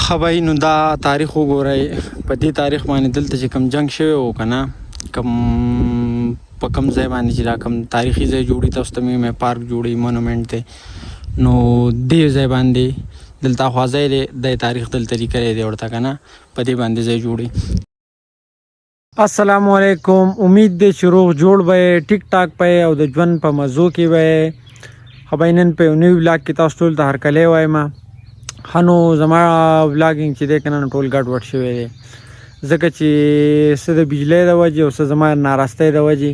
خبای نو دا تاریخ وګورئ. په دې تاریخ باندې دلته چې کوم جنگ شوی و که نه، کوم په کوم ځای باندې چې دا کوم تاریخي ځای جوړي، تاسو ته مې پارک جوړي، مونومنټ دی، نو دې ځای باندې دلته خوا ځای دی، د تاریخ دلته لیکلی دی ورته که نه، په دې باندې ځای جوړي. السلام علیکم، امید دی چې روغ جوړ به یې، ټیک ټاک به یې او د ژوند په مزو کې به یې. خو نن په یو نوي ولاګ کې تاسو ټول ته هرکلی وایم. ښه نو زما ولاګینګ چې دی که نه ټول ګډ وډ شوی دی، ځکه چې څه د بجلۍ د وجې او څه زما ناراستۍ د وجې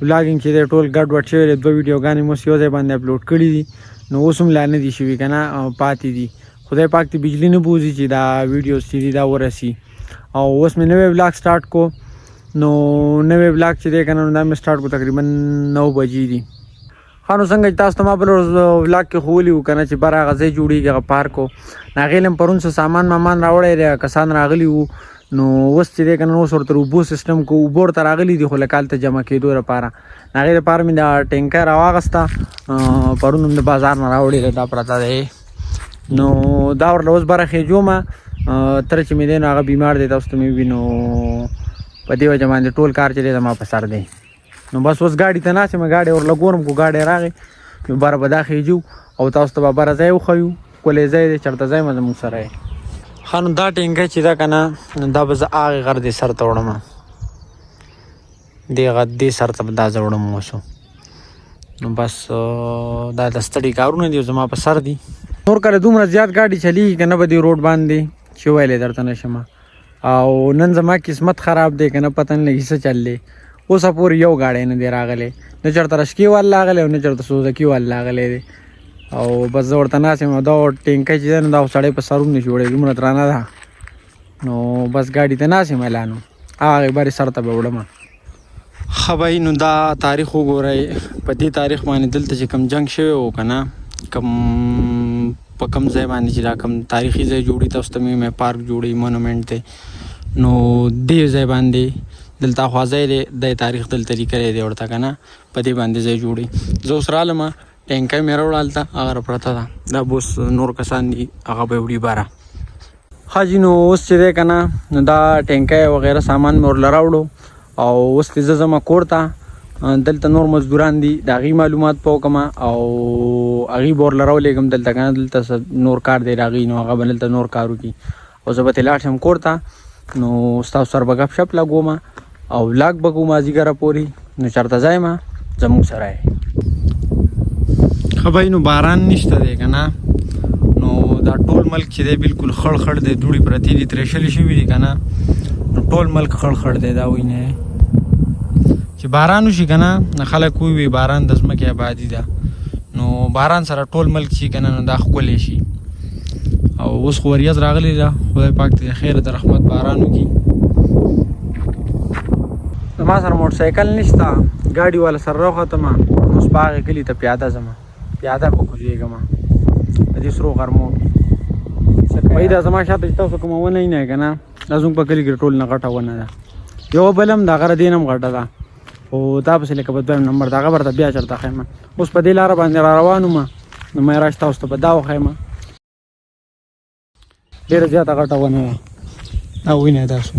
ولاګینګ چې دی ټول ګډ وډ شوی دی. 2 ویډیوګانې مو یو ځای باندې اپلوډ کړي دي، نو اوس هم لا نه دي شوي که نه، پاتې دي. خدای پاک ته بجلي نه بوځي چې دا ویډیوز چې دي دا ورسي. او اوس مې نوی ولاګ سټارټ کو، نو نوی ولاګ چې دی که نه دا مې سټارټ کو تقریبا 9 بجې دي. ښه نو څنګه چې تاسو ته ما بل ورځ ولاګ کې ښوولي وو که نه چې بر هغه ځای جوړېږي هغه پارک و، نو هغې له پرون څه سامان مامان راوړی دی، کسان راغلي وو، نو اوس چې دی که نه اوس ورته اوبو سیسټم کو، اوبو ورته راغلي دي خو لکه هلته جمع کېدو لپاره. هغې لپاره مې دا ټینکر راواغسته، پرون هم د بازار نه راوړې دا پرته دی، نو دا ورله اوس بره خېجومه. تره چې مې دی نو هغه بیمار دی، تاسو ته مې وي، نو په دې وجه باندې ټول کار چې دی زما په سر دی. نو بس اوس ګاډي ته ناست یم، ګاډی ورله ګورم کو ګاډی راغی، نو بره به دا خېجو او تاسو ته به بره ځای وښیو، ښکلی ځای دی، چېرته ځای مه زموږ سره یې. ښه نو دا ټینکی چې ده که نه، دا به زه هغې غر دې سر ته وړم، دې سر ته به دا زه وړم اوس. نو بس دا د ستړي کارونه دي زما په سر دي. نور کله دومره زیات ګاډي چلیږي که نه به دې روډ باندې چې ویلی درته نه شم. او نن زما قسمت خراب دی که نه، پته نه لګي څه چل دی. اوسه پورې یو ګاډی نه دی راغلی، نه چېرته رشکې وال راغلی او نه چېرته سوزکي وال راغلی دی. او بس زه ورته ناست یم، دا ټینکی چې دی نو دا سړی په سر هم نه شي وړی، دومره درانه ده. نو بس ګاډي ته ناست یم لا نو هغې برې سر ته به وړمه. ښه بهی نو دا تاریخ وګورئ. په دې تاریخ باندې دلته چې کوم جنگ شوی و که نه، کوم په کوم ځای باندې چې دا کوم تاریخي ځای جوړي، تاسو ته مې پارک جوړي، مونومنټ دی، نو دې ځای باندې دلته خوا ځای دی، د تاریخ دلته لیکلی دی ورته که نه، په دې باندې ځای جوړي. زه اوس رالمه، ټینکی مې راوړه هلته، هغه پرته ده، دا به اوس نور کسان دي هغه به وړي باره. ښه جي، نو اوس چې دی که نه، نو دا ټینکی وغیره سامان مې ورله راوړو او اوس دې زه ځمه کور ته. دلته نور مزدوران دي، د هغې معلومات به وکړم او هغې به ورله راولېږم دلته که نه، دلته نور کار دی د هغې، نو هغه به دلته نور کار وکړي او زه به ترې لاړ شم کور ته. نو ستاسو سره به ګپ شپ لګوم او ولاګ به کوم مازدیګره پورې، نو چېرته ځای ما زموږ سره یې. ښه بهی نو باران نشته دی که نه، نو دا ټول ملک چې دی بلکل خړ خړ دی، دوړې پرتې دي، ترېشلې شوي دي که نه، نو ټول ملک خړ خړ دی. دا وینئ چې باران وشي که نه، خلک ووي باران د ځمکې آبادي ده، نو باران سره ټول ملک شي که نه، نو دا ښکلی شي. او اوس خو وریځ راغلی ده، خدای پاک ته د خیر د رحمت باران وکړي. زما سره موټرسایکل نشته، ګاډي والا سره راوختم، اوس په هغې کلي ته پیاده ځم، پیاده به کوزېږم د دې سرو غرمو. وایي دا زما شاته چې تاسو کومه ونه وینئ که نه، دا زموږ په کلي کې ټول نه غټه ونه ده. یوه بل هم د هغه د دې نه هم غټه ده، خو دا پسې لکه په 2 نمبر د هغه به درته بیا چېرته ښیم. اوس په دې لاره باندې را روان وم، نو مې راشي تاسو ته به دا وښیم. ډېره زیاته غټه ونه ده، دا وینئ تاسو.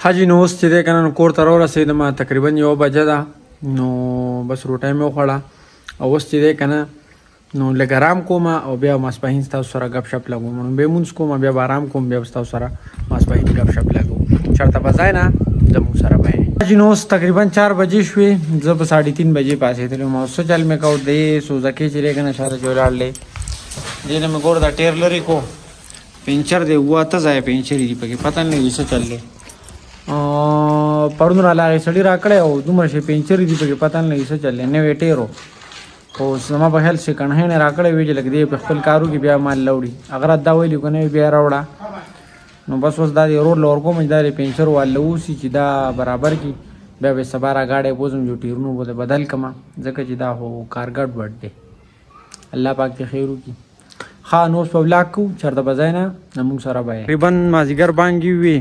ښه جي، نو اوس چې دی که نه، نو کور ته راورسېدم، تقریبا 1 بجه ده، نو بس روټۍ مې وخوړه او اوس چې دی که نه، نو لږ ارام کوم او بیا ماسپښین ستاسو سره ګپ شپ لګوم. نو بیا مونځ کوم، بیا به ارام کوم، بیا به ستاسو سره ماسپښین ګپ شپ لګوم، چېرته به ځای نه زموږ سره به یې. ښه جي، نو اوس تقریبا 4 بجې شوې، زه به 3:30 بجې پاڅېدلی وم او څه چل مې کو، دې سوزکۍ چې دی که نه شاته چې ولاړ دی، دې نه مې ګوره دا ټیر لرې کو، پنچر دی، 8 ځایه پنچرې دي پکې، پته نه لګي څه چل دی. پرون راله هغې سړي راکړی او دومره شی پنچرې دي پکې، پته نه لګي څه چل دی، نوی ټیر و، خو زما په خیال سیکنډ هینډ یې راکړی وي چې لږ دې په خپل کار وکړي، بیا مال راوړي. هغه راته دا ویلي که نه بیا راوړه. نو بس اوس دا دې روډ له ورکوم چې دا دې پنچر واله اوسي چې دا برابر کړي، بیا به سبا را ګاډی بوځم چې ټیرونه به بدل کړم، ځکه چې دا خو کار ګډ وډ دی. الله پاک دې خیر وکړي. ښه نو اوس په ولاګ کوو، چېرته به ځای نه زموږ سره به یې. تقریبا مازدیګر بانګې وي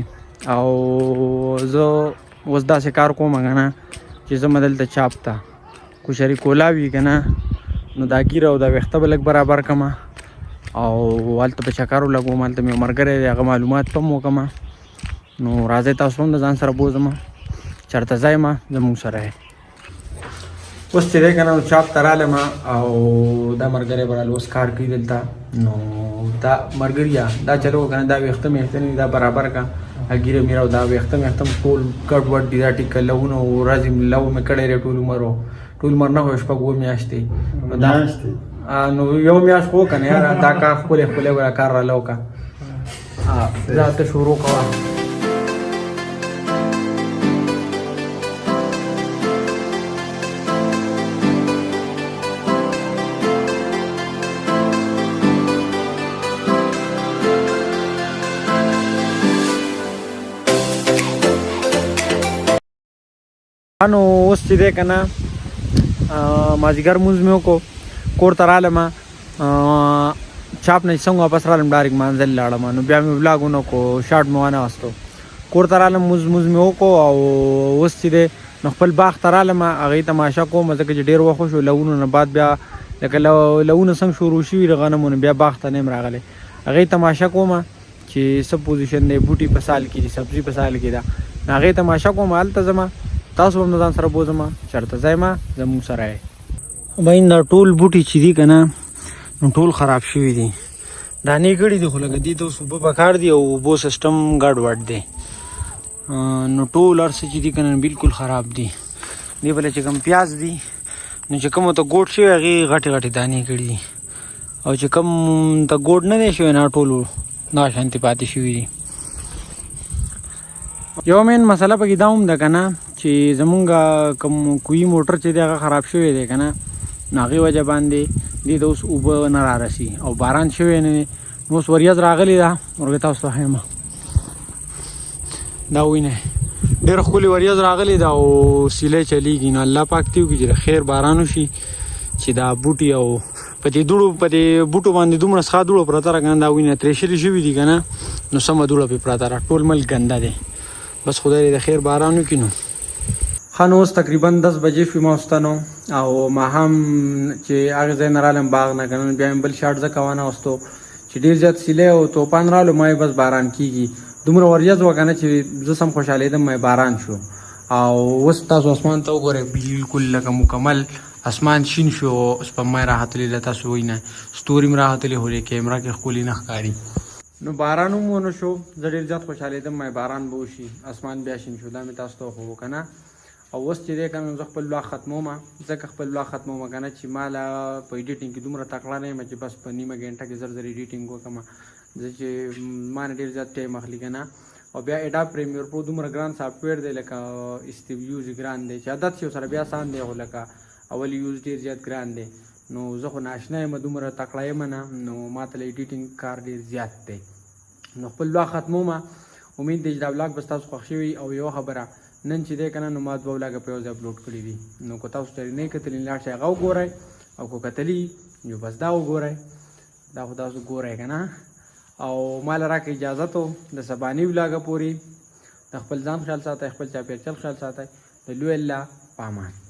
او زه اوس داسې کار کوم که نه چې زه دلته چاپ ته کوشري کولا وي که نه، نو دا ګیره او دا ویښته به لږ برابر کړم او هلته په چکر ولګوم. هلته مې ملګری دی، هغه معلومات هم وکړم. نو راځئ تاسو هم د ځان سره بوځم، چېرته ځئ ما زموږ سره یې. اوس چې دی که نه چاپ ته رالم او دا ملګری به راله اوس کار کوي دلته. نو دا ملګريه دا چلو که نه دا ویښته مېښته نه دي دا برابر که ګیره میره او دا ویښته مېښته م ټول ګډ وډ دي. دا ټیکه لونه ورځې لو مې کړی دی ټول عمر ټول عمر نه خو شپږ اووه میاشتې نو یو میاشت خو که نه یاره دا کار ښکلی ښکلی به کار راله وکړه. دا ته شروع کوه. نو اوس چې دی که نه مازدیګر لمونځ مې وکړو، کور ته رالم. چاپ نه چې څنګه واپس رالم ډایرکټ مانځلې لاړم. نو بیا مې ولاګ ونه کړو، شاټ مې وانه اخیستو. کور ته رالم، لمونځ مې وکړو او اوس چې دی نو خپل باغ ته رالم، هغې تماشه کوم ځکه چې ډېر وخت وشو. لونو نه بعد بیا لکه لونه څنګه شروع شوي د غنمو بیا باغ ته نه یم راغلی. هغې تماشه کوم چې څه پوزیشن دی، بوټي په سال کې دي، سبزي په سال کې ده. هغې تماشه کوم، هلته ځم. تاسو هم د ځان سره بوځم، چېرته ځئ ما زموږ سره یې. بهین دا ټول بوټي چې دي که نه نو ټول خراب شوي دي. دانې کړي دي خو لکه دې ته اوس اوبه پکار دي او اوبو سسټم ګډ وډ دی. نو ټول هر څه چې دي که نه بلکل خراب دي. دې بله چې کوم پیاز دي نو چې کومو ته ګوډ شوي هغې غټې غټې دانې کړي دي، او چې کوم ته ګوډ نه دی شوی نه ټول ناشانتې پاتې شوي دي. یو مین مسله پکې دا هم ده که نه چې زمونږ کوم کوهي موټر چې دی هغه خراب شوی دی که نه، نو هغې وجه باندې دې ته اوس اوبه نه رارسي او باران شوی نه دی. نو اوس وریځ راغلې ده، ورګې تاسو ته ښیم دا وینئ ډېره ښکلې وریځ راغلې ده او سیلۍ چلیږي. نو الله پاک دې وکړي چې د خیر باران وشي چې دا بوټي او په دې بوټو باندې دومره څښا دوړه پرته ده که نه، دا وینه ترېشلې شوي دي که نه، نو سمه دوړه پرې پرته ده، ټول ملک ګنده دی. بس خدای دې د خیر باران وکړي. نو ښه نو اوس تقریبا 10 بجې شوي ماخوستنو او ماښام چې هغې ځای نه رالم باغ نه که نه، بیا مې بل شاټ ځکه وانهوستو چې ډېر زیات سیلۍ او توپان رالو. ما بس باران کېږي، دومره وریځ وه که نه چې زه سم خوشحالېدم. ما باران شو او اوس تاسو اسمان ته وګورئ، بلکل لکه مکمل اسمان شین شو، سپوږمۍ راختلې ده. تاسو وینئ ستوري م راختلې، خو دې کیمره کې ښکلي نه ښکاري. نو باران هم ونه شو، زه ډېر زیات خوشحالېدم ما باران به وشي، اسمان بیا شین شو. دا مې تاسو ته وښوو که نه. او اوس چې دی که نه زه خپل ولاګ ختموم، ځکه خپل ولاګ ختموم که نه چې ما له په ایډیټینګ کې دومره تکړه نه یم چې بس په نیمه ګنټه کې زر زر ایډیټینګ وکړم، زه چې ما نه ډېر زیات ټایم اخلي که نه. او بیا اډاب پریمیر پرو دومره ګران سافټویر دی، لکه استیو یوز ګران دی چې عادت شي ورسره بیا آسان دی، خو لکه اول یوز ډېر زیات ګران دی. نو زه خو ناشنا یم، دومره تکړه یم نه، نو ما ته له ایډیټینګ کار ډېر زیات دی. نو خپل ولاګ ختموم. امید دی چې دا ولاګ به ستاسو خوښ شوي. او یوه خبره، نن چې دی که نه نو ما 2 ولاګه په یو ځای اپلوډ کړي دي. نو که تاسو چېرې نه یې کتلي لاړ شئ هغه وګورئ، او که کتلي نو بس دا وګورئ، دا خو تاسو ګورئ که نه. او ما له راکړه اجازت و د سباني ولاګه پورې. د خپل ځان خیال ساتئ، خپل چاپېریال خیال ساتئ. د لوی الله په امان.